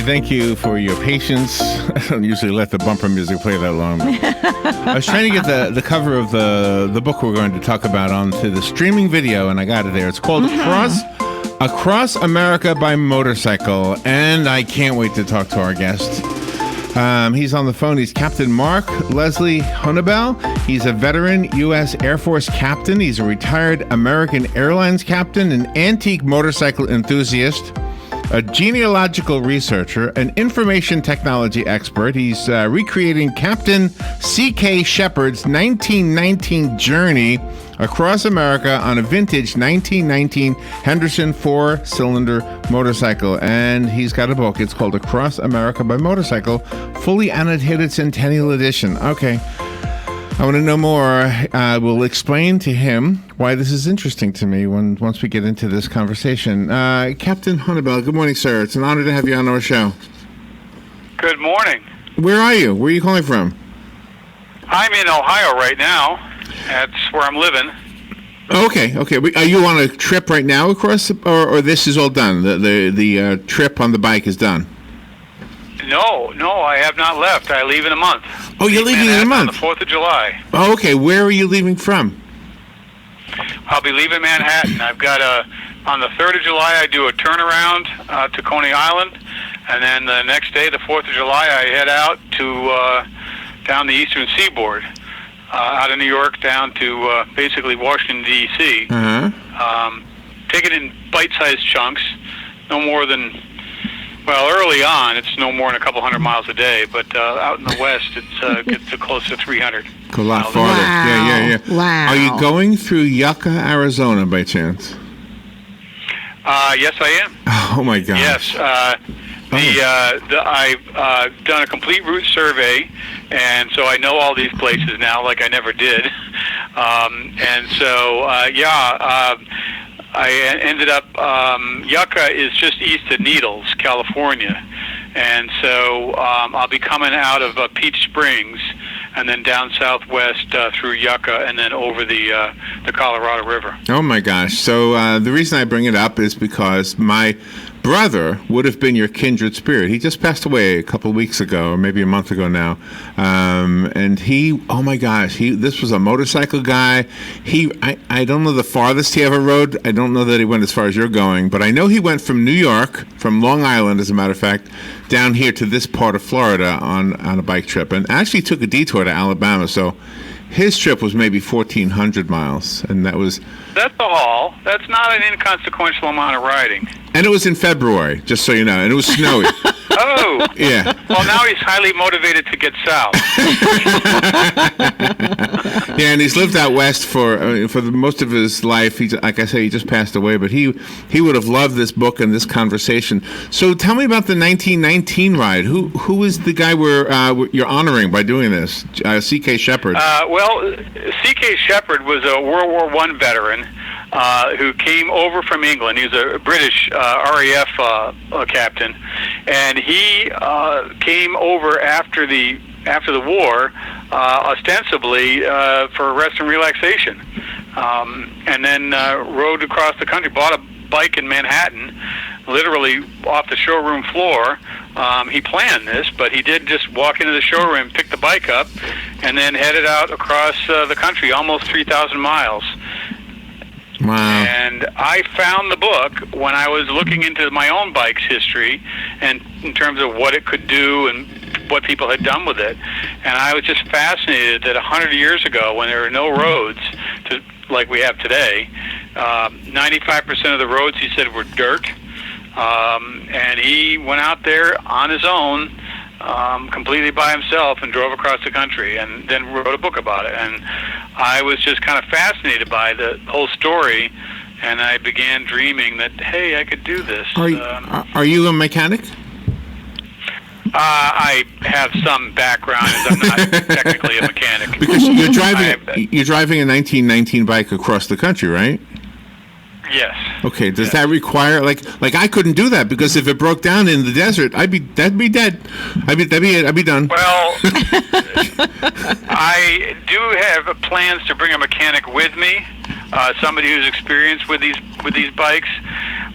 thank you for your patience. I don't usually let the bumper music play that long. I was trying to get the cover of the book we're going to talk about onto the streaming video, and I got it there. It's called Across America by Motorcycle, and I can't wait to talk to our guest. He's on the phone. He's Captain Mark Leslie Hunnibell. He's a veteran U.S. Air Force captain. He's a retired American Airlines captain, an antique motorcycle enthusiast, a genealogical researcher, an information technology expert. He's recreating Captain C.K. Shepard's 1919 journey across America on a vintage 1919 Henderson four-cylinder motorcycle. And he's got a book. It's called Across America by Motorcycle, fully annotated Centennial Edition. Okay. I want to know more. We'll explain to him why this is interesting to me once we get into this conversation. Captain Hunnibell, good morning, sir. It's an honor to have you on our show. Good morning. Where are you? Where are you calling from? I'm in Ohio right now. That's where I'm living. Okay. Are you on a trip right now across, or this is all done? The trip on the bike is done? No, I have not left. I leave in a month. Oh, you're leaving in a month? On the 4th of July. Oh, okay. Where are you leaving from? I'll be leaving Manhattan. I've got on the 3rd of July, I do a turnaround to Coney Island, and then the next day, the 4th of July, I head out to down the eastern seaboard, out of New York down to basically Washington, D.C. Take it in bite-sized chunks, no more than... Well, early on, it's no more than a couple hundred miles a day, but out in the west, it gets to close to 300. A lot farther. Wow. Yeah. Wow. Are you going through Yucca, Arizona, by chance? Yes, I am. Oh my gosh. Yes. I've done a complete route survey, and so I know all these places now, like I never did. And so, I ended up, Yucca is just east of Needles, California. And so I'll be coming out of Peach Springs and then down southwest through Yucca and then over the Colorado River. Oh, my gosh. So the reason I bring it up is because my brother would have been your kindred spirit. He just passed away a couple of weeks ago, or maybe a month ago now. And he, oh my gosh, this was a motorcycle guy. I don't know the farthest he ever rode. I don't know that he went as far as you're going, but I know he went from New York, from Long Island, as a matter of fact, down here to this part of Florida on a bike trip, and actually took a detour to Alabama. So his trip was maybe 1,400 miles, and that's a haul. That's not an inconsequential amount of riding. And it was in February, just so you know, and it was snowy. Oh. Yeah. Well, now he's highly motivated to get south. Yeah, and he's lived out west for most of his life. Like I say, he just passed away, but he would have loved this book and this conversation. So tell me about the 1919 ride. Who is the guy you're honoring by doing this? C.K. Shepard. Well, C.K. Shepard was a World War I veteran who came over from England. He was a British RAF captain, and he came over after the war, ostensibly for rest and relaxation, and then rode across the country. Bought a bike in Manhattan, literally off the showroom floor. He planned this, but he did just walk into the showroom, pick the bike up, and then headed out across the country, almost 3,000 miles. Wow. And I found the book when I was looking into my own bike's history and in terms of what it could do and what people had done with it. And I was just fascinated that 100 years ago, when there were no roads like we have today, 95% of the roads, he said, were dirt. And he went out there on his own, completely by himself, and drove across the country and then wrote a book about it. And I was just kind of fascinated by the whole story, and I began dreaming that, hey, I could do this. Are you a mechanic? I have some background, as I'm not technically a mechanic. Because you're driving a 1919 bike across the country, right? Yes. Okay. Does that require like I couldn't do that because if it broke down in the desert, that'd be dead. I'd be done. Well, I do have plans to bring a mechanic with me, somebody who's experienced with these bikes.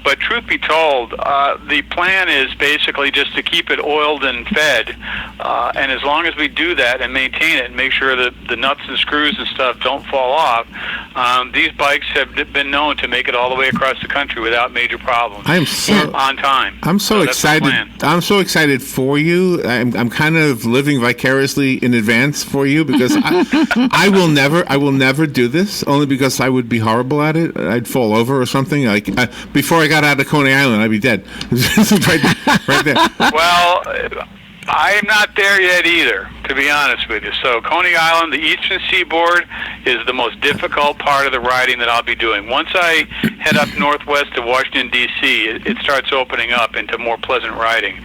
But truth be told, the plan is basically just to keep it oiled and fed, and as long as we do that and maintain it and make sure that the nuts and screws and stuff don't fall off, these bikes have been known to make it all the way across the country without major problems. On time. I'm so excited. I'm so excited for you. I'm kind of living vicariously in advance for you, because I will never do this, only because I would be horrible at it. I'd fall over or something. Like before I got out of Coney Island, I'd be dead. right there. Well, I'm not there yet either, to be honest with you. So Coney Island, the eastern seaboard, is the most difficult part of the riding that I'll be doing. Once I head up northwest to Washington, D.C., it starts opening up into more pleasant riding.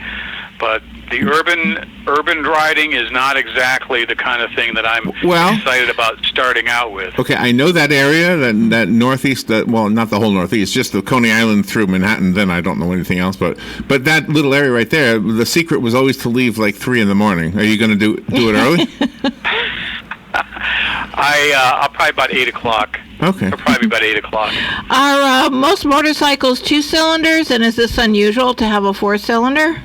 But the urban riding is not exactly the kind of thing that I'm excited about starting out with. Okay, I know that area, that northeast, well, not the whole northeast, just the Coney Island through Manhattan. Then I don't know anything else, but that little area right there, the secret was always to leave like 3 a.m. Are you going to do it early? I'll probably about 8 o'clock. Okay. It'll probably be about 8 o'clock. Are most motorcycles 2-cylinders, and is this unusual to have a 4-cylinder?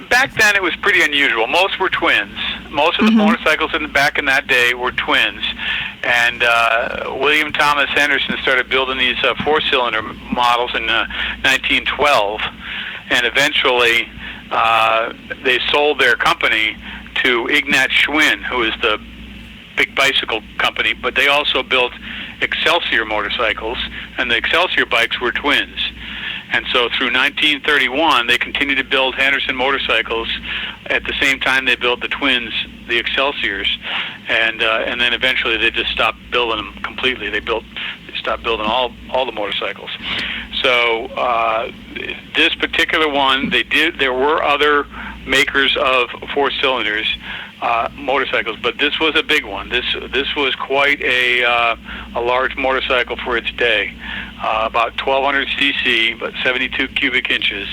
Back then, it was pretty unusual. Most were twins. Most of the motorcycles back in that day were twins. And William Thomas Henderson started building these 4-cylinder models in 1912. And eventually, they sold their company to Ignat Schwinn, who is the big bicycle company. But they also built Excelsior motorcycles, and the Excelsior bikes were twins. And so through 1931, they continued to build Henderson motorcycles. At the same time, they built the twins, the Excelsiors, and then eventually they just stopped building them completely. They stopped building all the motorcycles. So this particular one, there were other makers of 4-cylinders motorcycles, but this was a big one. This was quite a large motorcycle for its day. About 1,200 cc, about 72 cubic inches,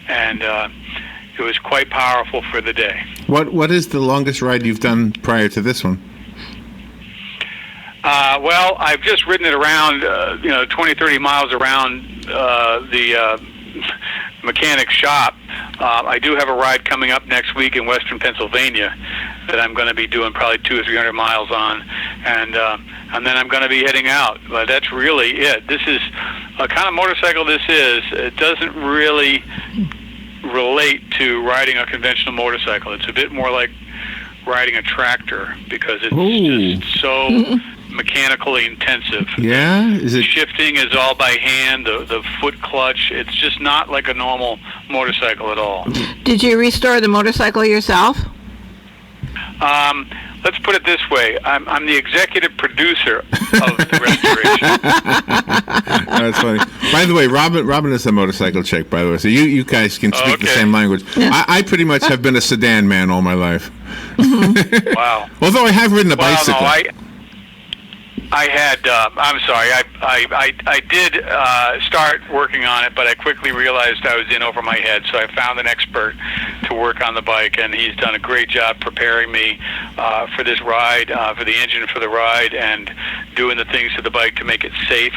and it was quite powerful for the day. What is the longest ride you've done prior to this one? Well, I've just ridden it around, 20, 30 miles around the mechanic shop. I do have a ride coming up next week in western Pennsylvania that I'm going to be doing probably 200 or 300 miles on, and then I'm going to be heading out. But that's really it. This is a kind of motorcycle. It doesn't really relate to riding a conventional motorcycle. It's a bit more like riding a tractor because it's just so mechanically intensive. Yeah? Shifting is all by hand, the foot clutch. It's just not like a normal motorcycle at all. Did you restore the motorcycle yourself? Let's put it this way. I'm the executive producer of the restoration. That's funny. By the way, Robin is a motorcycle chick, by the way, so you guys can speak the same language. I pretty much have been a sedan man all my life. Wow. Although I have ridden a bicycle. No, I had, I'm sorry, I did start working on it, but I quickly realized I was in over my head, so I found an expert to work on the bike, and he's done a great job preparing me for this ride, for the engine for the ride, and doing the things to the bike to make it safe.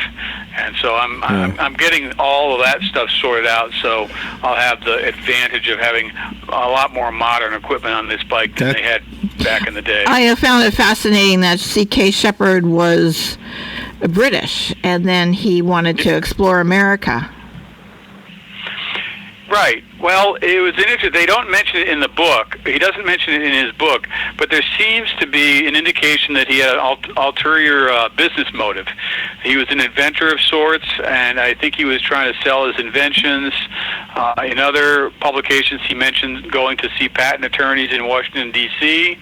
And so I'm getting all of that stuff sorted out, so I'll have the advantage of having a lot more modern equipment on this bike than they had back in the day. I have found it fascinating that C.K. Shepherd was British, and then he wanted to explore America. Right. Well, it was interesting. They don't mention it in the book. He doesn't mention it in his book, but there seems to be an indication that he had an ulterior business motive. He was an inventor of sorts, and I think he was trying to sell his inventions. In other publications, he mentioned going to see patent attorneys in Washington, D.C.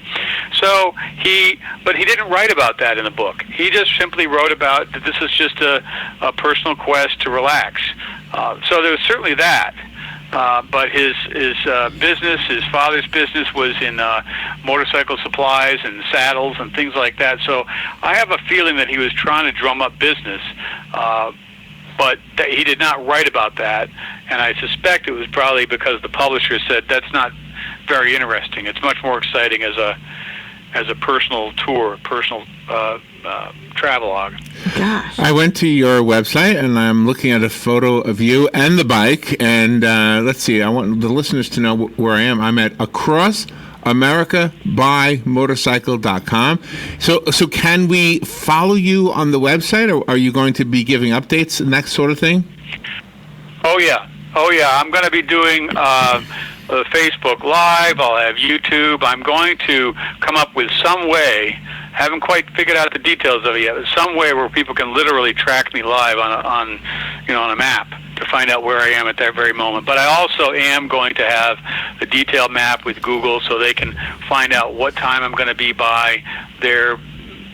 But he didn't write about that in the book. He just simply wrote about that this is just a personal quest to relax. So there was certainly that. But his business, his father's business, was in motorcycle supplies and saddles and things like that. So I have a feeling that he was trying to drum up business, but he did not write about that. And I suspect it was probably because the publisher said that's not very interesting. It's much more exciting as as a personal tour, personal travelogue. Gosh. I went to your website and I'm looking at a photo of you and the bike. And let's see, I want the listeners to know where I am. I'm at AcrossAmericaByMotorcycle.com. So can we follow you on the website, or are you going to be giving updates and that sort of thing? Oh yeah. I'm going to be doing Facebook Live. I'll have YouTube. I'm going to come up with some way. Haven't quite figured out the details of it yet. But some way where people can literally track me live on a map to find out where I am at that very moment. But I also am going to have a detailed map with Google so they can find out what time I'm going to be by their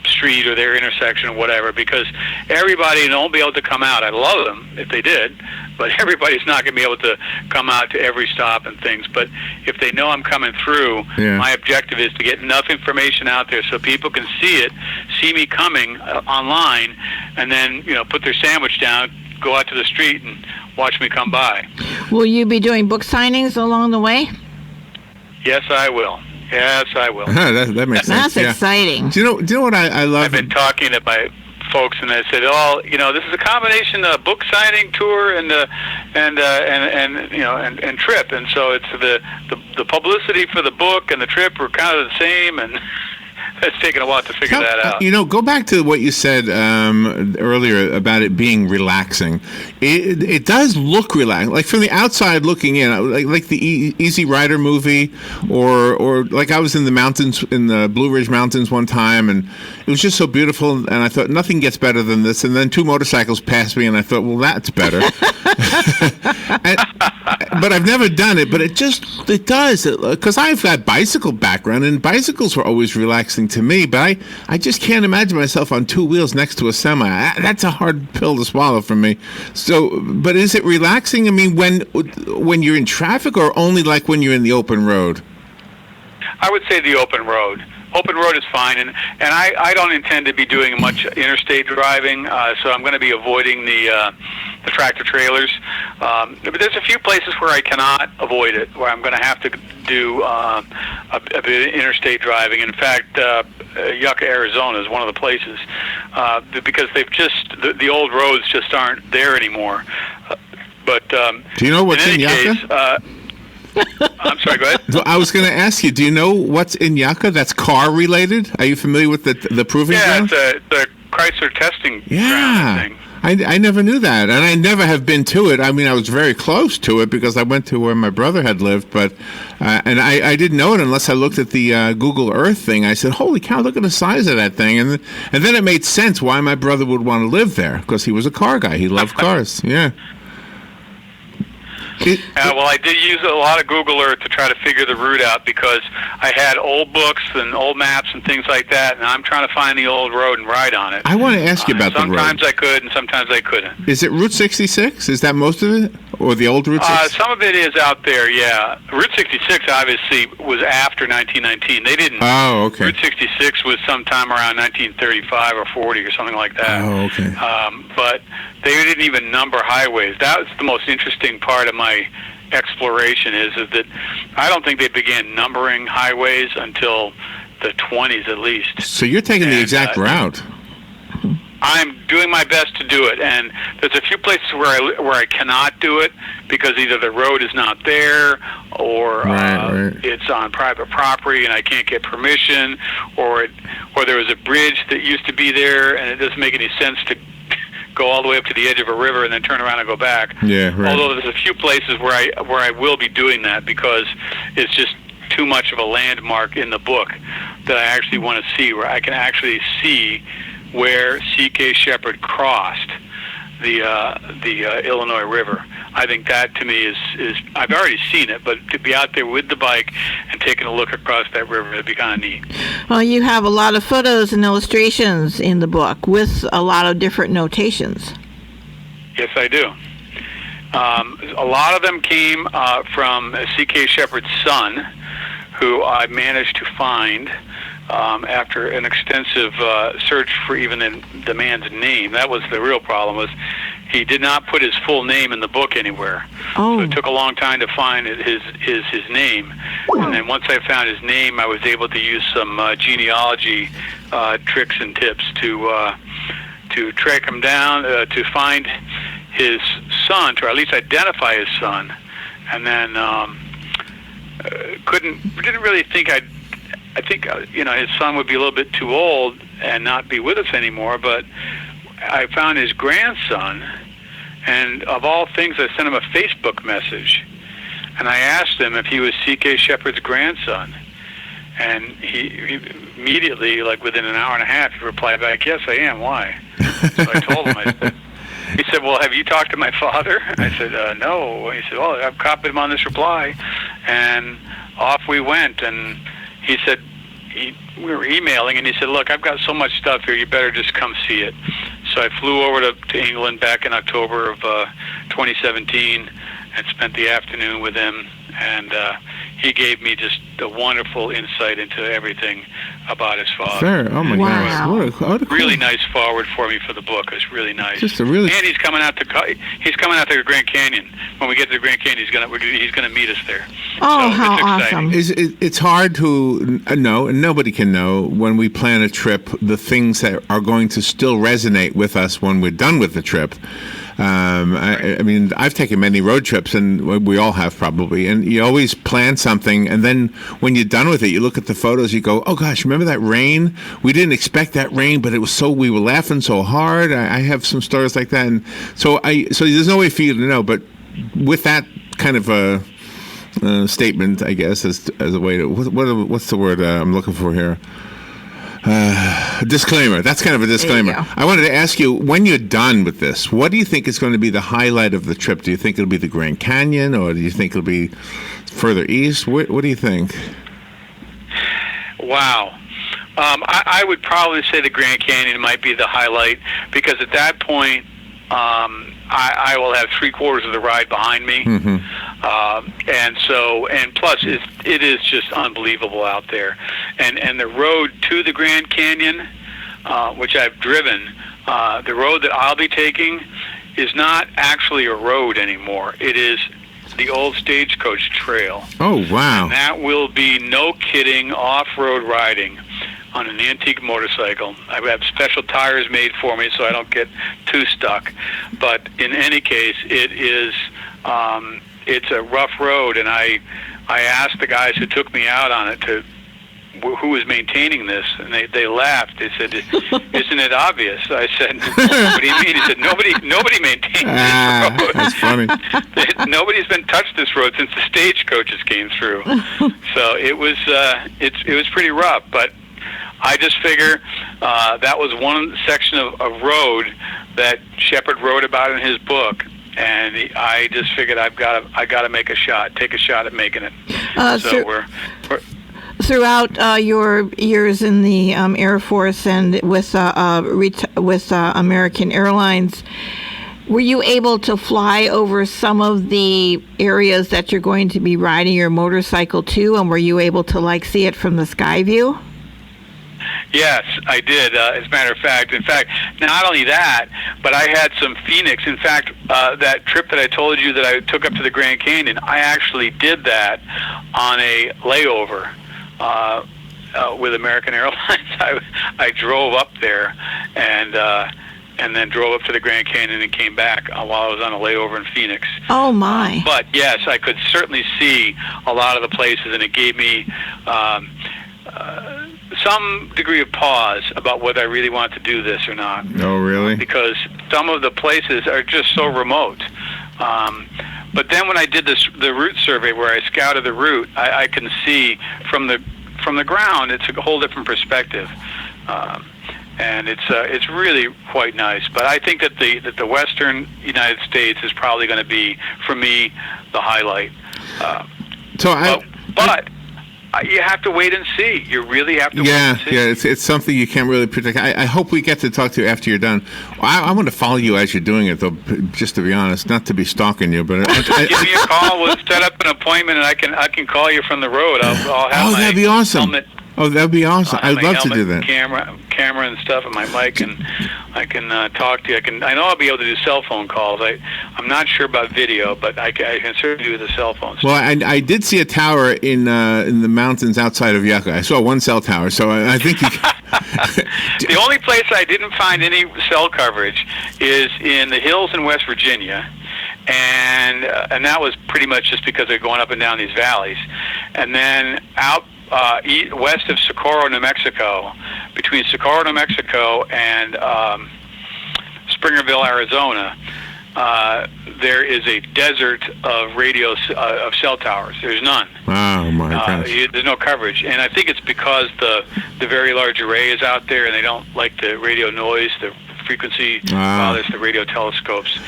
street or their intersection or whatever, because everybody won't be able to come out. I'd love them if they did, but everybody's not going to be able to come out to every stop and things. But if they know I'm coming through, my objective is to get enough information out there so people can see me coming online, and then put their sandwich down, go out to the street and watch me come by. Will you be doing book signings along the way? Yes, I will. That makes sense. That's exciting. Do you know what I love? I've been talking to my folks, and I said, this is a combination of book signing tour and trip, and so it's the publicity for the book and the trip are kind of the same, and it's taken a while to figure that out. Go back to what you said earlier about it being relaxing. It does look relaxing, like from the outside looking in, like the Easy Rider movie, or like I was in the mountains, in the Blue Ridge Mountains one time, and it was just so beautiful. And I thought nothing gets better than this. And then two motorcycles passed me, and I thought, well, that's better. But I've never done it. But it does, because I've got bicycle background, and bicycles were always relaxing to me, but I just can't imagine myself on two wheels next to a semi. That's a hard pill to swallow for me. So, but is it relaxing? I mean, when you're in traffic, or only like when you're in the open road? I would say the open road. Open road is fine, and I don't intend to be doing much interstate driving, so I'm going to be avoiding the tractor trailers. But there's a few places where I cannot avoid it, where I'm going to have to do a bit of interstate driving. In fact, Yucca, Arizona is one of the places, because they've just the old roads just aren't there anymore. But do you know what's in Yucca? I'm sorry, go ahead. I was going to ask you, do you know what's in Yucca that's car related? Are you familiar with the proving ground? Yeah, it's the Chrysler testing ground thing. I never knew that, and I never have been to it. I mean, I was very close to it because I went to where my brother had lived, but and I didn't know it unless I looked at the Google Earth thing. I said, holy cow, look at the size of that thing. And then it made sense why my brother would want to live there, because he was a car guy. He loved cars, yeah. Well, I did use a lot of Google Earth to try to figure the route out, because I had old books and old maps and things like that, and I'm trying to find the old road and ride on it. I want to ask you about the road. Sometimes I could, and sometimes I couldn't. Is it Route 66? Is that most of it? Or the old Route 66? Some of it is out there, yeah. Route 66, obviously, was after 1919. They didn't... Oh, okay. Route 66 was sometime around 1935 or 40 or something like that. Oh, okay. But they didn't even number highways. That was the most interesting part of my exploration, is that I don't think they began numbering highways until the 20s at least. So you're taking the exact route. I'm doing my best to do it, and there's a few places where I cannot do it because either the road is not there, or it's on private property and I can't get permission, or there was a bridge that used to be there and it doesn't make any sense to go all the way up to the edge of a river and then turn around and go back. Yeah, right. Although there's a few places where I will be doing that because it's just too much of a landmark in the book that I actually want to see, where I can actually see where C.K. Shepard crossed the Illinois River. I think that, to me, is I've already seen it, but to be out there with the bike and taking a look across that river, it'd be kind of neat. Well, you have a lot of photos and illustrations in the book with a lot of different notations. Yes, I do. A lot of them came from C.K. Shepard's son, who I managed to find after an extensive search for even the man's name. That was the real problem, was he did not put his full name in the book anywhere. Oh. So it took a long time to find his name. And then once I found his name, I was able to use some genealogy tricks and tips to track him down, to find his son, or at least identify his son. And then didn't really think I think his son would be a little bit too old and not be with us anymore, but I found his grandson, and of all things, I sent him a Facebook message, and I asked him if he was C.K. Shepard's grandson, and he immediately, like within an hour and a half, he replied back, "Yes, I am. Why?" So I told him. He said, "Well, have you talked to my father?" I said, "No." He said, "Well, I've copied him on this reply," and off we went. And he said, we were emailing, and he said, "Look, I've got so much stuff here, you better just come see it." So I flew over to England back in October of 2017 and spent the afternoon with him, and he gave me just a wonderful insight into everything about his father. Sure. Oh my Wow. gosh, what a cool. Really nice forward for me for the book. It's really nice. Just a really. And he's coming out to the Grand Canyon. When we get to the Grand Canyon, he's gonna meet us there. Oh, so how it's exciting. awesome. It's hard to know, and nobody can know when we plan a trip, the things that are going to still resonate with us when we're done with the trip. I mean, I've taken many road trips, and we all have probably, and you always plan something, and then when you're done with it, you look at the photos, you go, "Oh gosh, remember that rain? We didn't expect that rain, but we were laughing so hard." I have some stories like that, and so there's no way for you to know, but with that kind of a statement, I guess, as a way to, what's the word I'm looking for here? Disclaimer. That's kind of a disclaimer. I wanted to ask you, when you're done with this, what do you think is going to be the highlight of the trip? Do you think it'll be the Grand Canyon, or do you think it'll be further east? What do you think? Wow. I would probably say the Grand Canyon might be the highlight, because at that point, I will have 3/4 of the ride behind me. Mm-hmm. And plus it is just unbelievable out there. And the road to the Grand Canyon, which I've driven, the road that I'll be taking is not actually a road anymore. It is the old stagecoach trail. Oh, wow. And that will be, no kidding, off-road riding on an antique motorcycle. I have special tires made for me so I don't get too stuck. But in any case, it is it's a rough road, and I asked the guys who took me out on it who was maintaining this, and they laughed. They said, "Isn't it obvious?" I said, "What do you mean?" He said, "Nobody maintains this road. That's funny. Nobody's been touched this road since the stagecoaches came through." So it was pretty rough, but I just figure that was one section of road that Shepard wrote about in his book, and I just figured I got to make take a shot at making it. So we're throughout your years in the Air Force and with American Airlines, were you able to fly over some of the areas that you're going to be riding your motorcycle to, and were you able to see it from the sky view? Yes, I did. As a matter of fact, not only that, but I had some Phoenix. In fact, that trip that I told you that I took up to the Grand Canyon, I actually did that on a layover with American Airlines. I drove up there and then drove up to the Grand Canyon and came back while I was on a layover in Phoenix. Oh, my. But, yes, I could certainly see a lot of the places, and it gave me some degree of pause about whether I really want to do this or not. Oh, really? Because some of the places are just so remote. But then when I did the route survey, where I scouted the route, I can see from the ground, it's a whole different perspective, and it's really quite nice. But I think that the Western United States is probably going to be, for me, the highlight. But you have to wait and see. You really have to wait and see. Yeah, it's something you can't really predict. I hope we get to talk to you after you're done. I want to follow you as you're doing it, though, just to be honest, not to be stalking you. But give me a call. We'll set up an appointment, and I can call you from the road. I'll have that'd be awesome. helmet. Oh, that'd be awesome. I'd love to do that. Camera and stuff, and my mic, and I can talk to you. I know I'll be able to do cell phone calls. I'm not sure about video, but I can certainly do the cell phones. Well, I did see a tower in the mountains outside of Yucca. I saw one cell tower, so I think you The only place I didn't find any cell coverage is in the hills in West Virginia. And that was pretty much just because they're going up and down these valleys. And then out west of Socorro, New Mexico, between Socorro, New Mexico, and Springerville, Arizona, there is a desert of of cell towers. There's none. Oh my gosh. There's no coverage, and I think it's because the very large array is out there, and they don't like the radio noise, the frequency. There's the radio telescopes.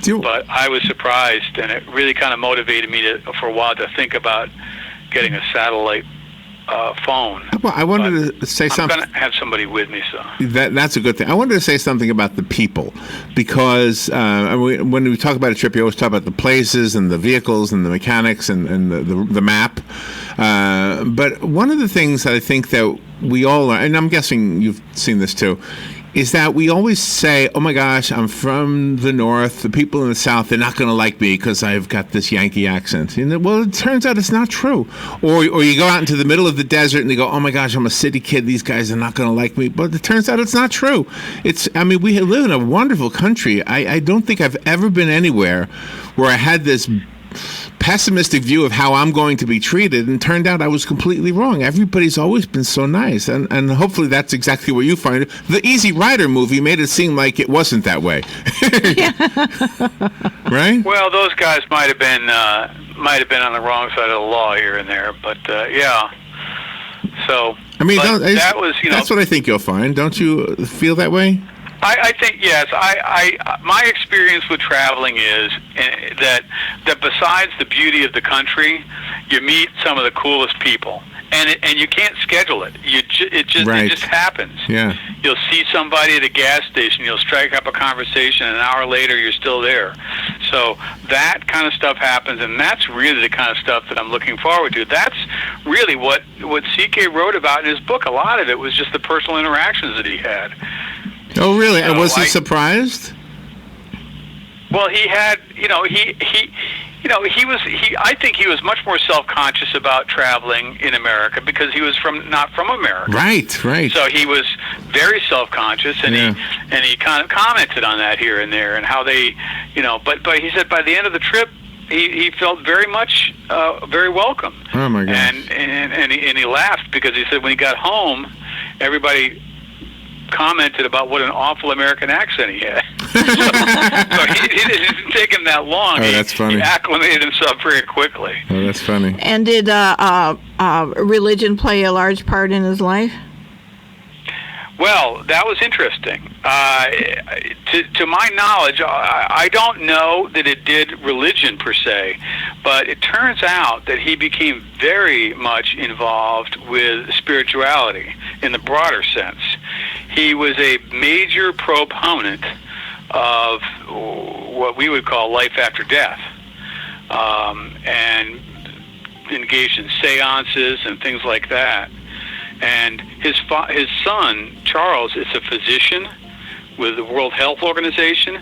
But I was surprised, and it really kind of motivated me for a while to think about getting a satellite phone. Well, I wanted to say something. I'm going to have somebody with me, so that's a good thing. I wanted to say something about the people, because when we talk about a trip, you always talk about the places and the vehicles and the mechanics and the map. But one of the things that I think that we all learn, and I'm guessing you've seen this too, is that we always say, oh my gosh, I'm from the North. The people in the South, they're not going to like me because I've got this Yankee accent. Well, it turns out it's not true. Or you go out into the middle of the desert and they go, oh my gosh, I'm a city kid. These guys are not going to like me. But it turns out it's not true. We live in a wonderful country. I don't think I've ever been anywhere where I had this pessimistic view of how I'm going to be treated, and turned out I was completely wrong. Everybody's always been so nice, and hopefully that's exactly what you find. The Easy Rider movie made it seem like it wasn't that way. Right? Well, those guys might have been on the wrong side of the law here and there, but yeah. So that was, that's what I think you'll find. Don't you feel that way? I think yes. My experience with traveling is that besides the beauty of the country, you meet some of the coolest people, and you can't schedule it. It just happens. Yeah. You'll see somebody at a gas station. You'll strike up a conversation. An hour later, you're still there. So that kind of stuff happens, and that's really the kind of stuff that I'm looking forward to. That's really what C.K. wrote about in his book. A lot of it was just the personal interactions that he had. Oh, really? And was he surprised? Well, he had, I think he was much more self-conscious about traveling in America because he was not from America. Right. So he was very self-conscious, and he kind of commented on that here and there, and how they, but he said by the end of the trip, he felt very much very welcome. Oh my gosh. And he laughed because he said when he got home, everybody commented about what an awful American accent he had. so it didn't take him that long. Oh, that's funny. He acclimated himself very quickly. Oh, that's funny. And did religion play a large part in his life? Well, that was interesting. To my knowledge, I don't know that it did religion per se, but it turns out that he became very much involved with spirituality in the broader sense. He was a major proponent of what we would call life after death, and engaged in seances and things like that. And his son, Charles, is a physician with the World Health Organization.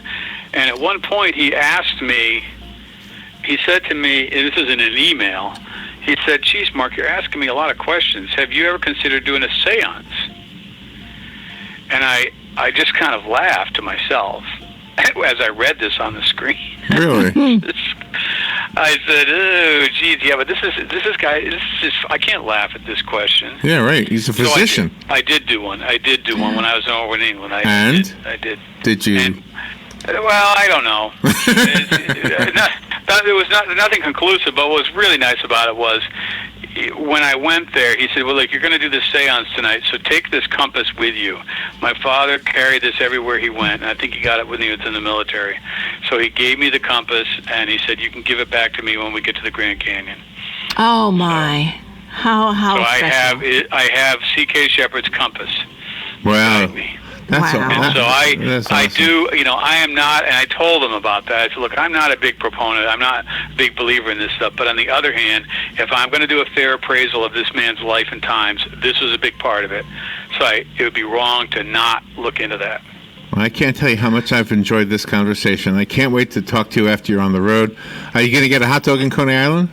And at one point he asked me, he said to me, and this is in an email, he said, geez, Mark, you're asking me a lot of questions. Have you ever considered doing a seance? And I just kind of laughed to myself as I read this on the screen. Really? I said, "Oh, geez, yeah, but this is I can't laugh at this question." Yeah, right. He's a physician. So I did do one. I did do one when I was over in England. I did. Did you? And, well, I don't know. There was nothing conclusive, but what was really nice about it was when I went there, he said, well, look, you're going to do this seance tonight, so take this compass with you. My father carried this everywhere he went, and I think he got it when he was in the military. So he gave me the compass, and he said, you can give it back to me when we get to the Grand Canyon. Oh, my. How so special. I have C.K. Shepard's compass. Wow. That's Wow. all. And so That's I awesome. do, I am not, and I told them about that. I said, look, I'm not a big proponent. I'm not a big believer in this stuff. But on the other hand, if I'm going to do a fair appraisal of this man's life and times, this was a big part of it. So it would be wrong to not look into that. Well, I can't tell you how much I've enjoyed this conversation. I can't wait to talk to you after you're on the road. Are you going to get a hot dog in Coney Island?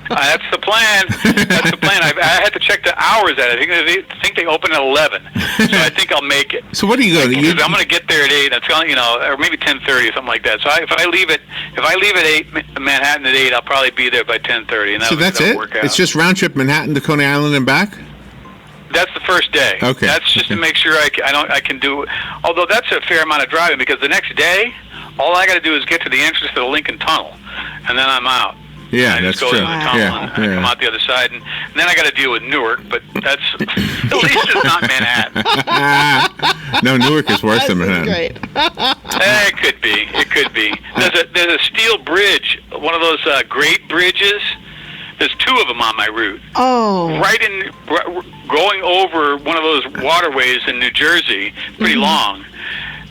That's the plan. That's the plan. I had to check the hours at it. I think they open at 11, so I think I'll make it. So what do you go to? Because I'm going to get there at 8. That's going, or maybe 10:30 or something like that. So if I leave at 8, Manhattan at 8, I'll probably be there by 10:30, and So that's it? Work out. It's just round trip Manhattan to Coney Island and back? That's the first day. Okay. That's just to make sure I can do. Although that's a fair amount of driving, because the next day, all I got to do is get to the entrance to the Lincoln Tunnel, and then I'm out. Yeah, I that's just go true. to the tunnel and I come out the other side, and then I got to deal with Newark. But that's at least it's not Manhattan. No, Newark is worse than Manhattan. Great. It could be. It could be. There's a steel bridge, one of those great bridges. There's 2 of them on my route. Oh. Going over one of those waterways in New Jersey, pretty long,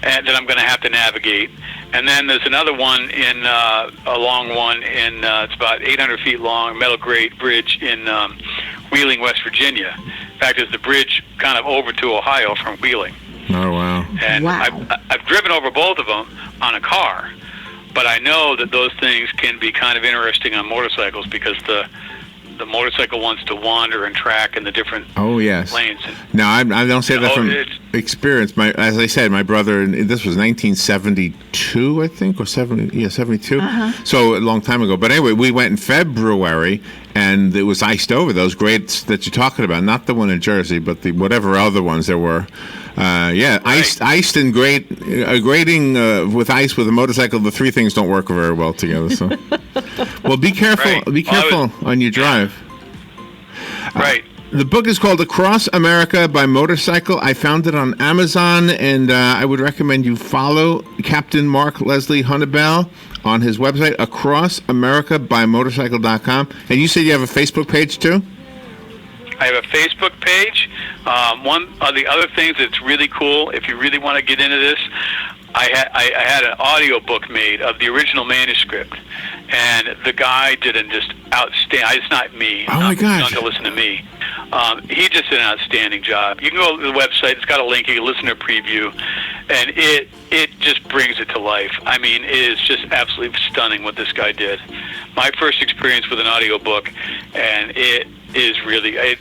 and that I'm going to have to navigate. And then there's another one a long one it's about 800 feet long, metal grate bridge in Wheeling, West Virginia. In fact, it's the bridge kind of over to Ohio from Wheeling. Oh, wow. And Wow. I've driven over both of them on a car, but I know that those things can be kind of interesting on motorcycles because the motorcycle wants to wander and track in the different yes. lanes. Now, I don't say that from it's- experience. As I said, my brother, and this was 1972, I think, or 72. So a long time ago. But anyway, we went in February, and it was iced over. Those grades that you're talking about, not the one in Jersey, but the whatever other ones there were. Iced and grading with ice with a motorcycle. The 3 things don't work very well together. So, well, be careful. Right. Be careful on your drive. Right. The book is called Across America by Motorcycle. I found it on Amazon, and I would recommend you follow Captain Mark Leslie Hunnibell on his website, acrossamericabymotorcycle.com. And you said you have a Facebook page, too? I have a Facebook page. One of the other things that's really cool, if you really want to get into this, I had an audio book made of the original manuscript, and the guy did an just outstanding. It's not me. Oh my gosh! You don't have to listen to me. He just did an outstanding job. You can go to the website. It's got a link. You can listen to a preview, and it just brings it to life. I mean, it is just absolutely stunning what this guy did. My first experience with an audio book, and it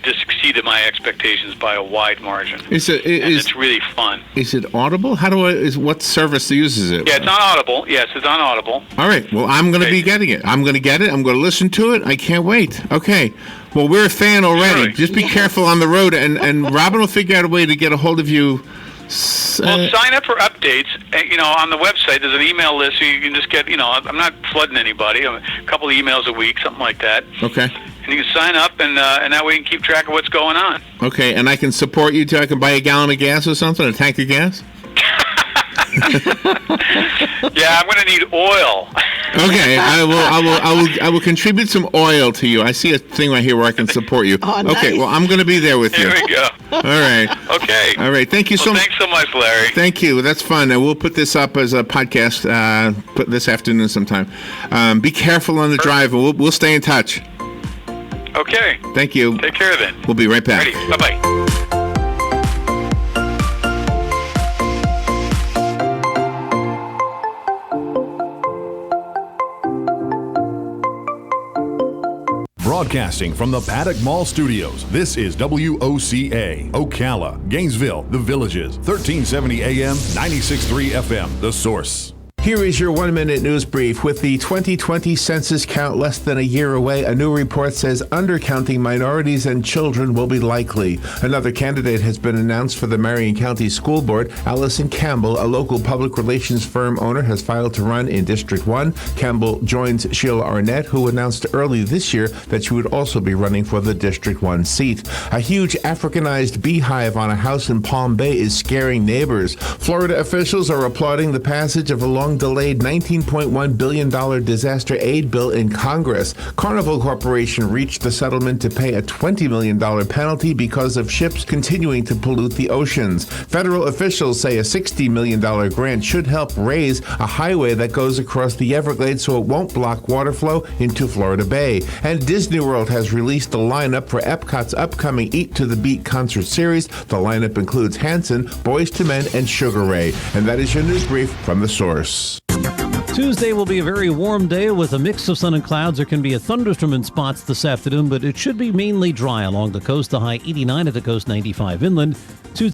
just exceeded my expectations by a wide margin. It's really fun. Is it Audible? What service uses it? Yeah, it's on Audible. Yes, it's on Audible. All right. Well, I'm going to be getting it. I'm going to get it. I'm going to listen to it. I can't wait. Okay. Well, we're a fan already. Sure. Just be careful on the road, and Robin will figure out a way to get a hold of you. Well, sign up for updates. On the website, there's an email list, so you can just get, I'm not flooding anybody. A couple of emails a week, something like that. Okay. And you can sign up, and that way you can keep track of what's going on. Okay, and I can support you too. I can buy a gallon of gas or something, a tank of gas? Yeah, I'm going to need oil. Okay, I will contribute some oil to you. I see a thing right here where I can support you. Oh, nice. Okay, well, I'm going to be there with you. There we go. All right. Okay. All right. Thank you so much. Thanks so much, Larry. Thank you. That's fun. And we'll put this up as a podcast put this afternoon sometime. Be careful on the drive, and we'll stay in touch. Okay. Thank you. Take care then. We'll be right back. Ready. Bye-bye. Broadcasting from the Paddock Mall Studios, this is WOCA, Ocala, Gainesville, The Villages, 1370 AM, 96.3 FM, The Source. Here is your 1-minute news brief. With the 2020 census count less than a year away, a new report says undercounting minorities and children will be likely. Another candidate has been announced for the Marion County School Board. Allison Campbell, a local public relations firm owner, has filed to run in District 1. Campbell joins Sheila Arnett, who announced early this year that she would also be running for the District 1 seat. A huge Africanized beehive on a house in Palm Bay is scaring neighbors. Florida officials are applauding the passage of a long long-delayed $19.1 billion disaster aid bill in Congress. Carnival Corporation reached a settlement to pay a $20 million penalty because of ships continuing to pollute the oceans. Federal officials say a $60 million grant should help raise a highway that goes across the Everglades so it won't block water flow into Florida Bay. And Disney World has released the lineup for Epcot's upcoming Eat to the Beat concert series. The lineup includes Hanson, Boyz II Men, and Sugar Ray. And that is your news brief from The Source. Tuesday will be a very warm day with a mix of sun and clouds. There can be a thunderstorm in spots this afternoon, but it should be mainly dry along the coast. The high 89 at the coast, 95 inland.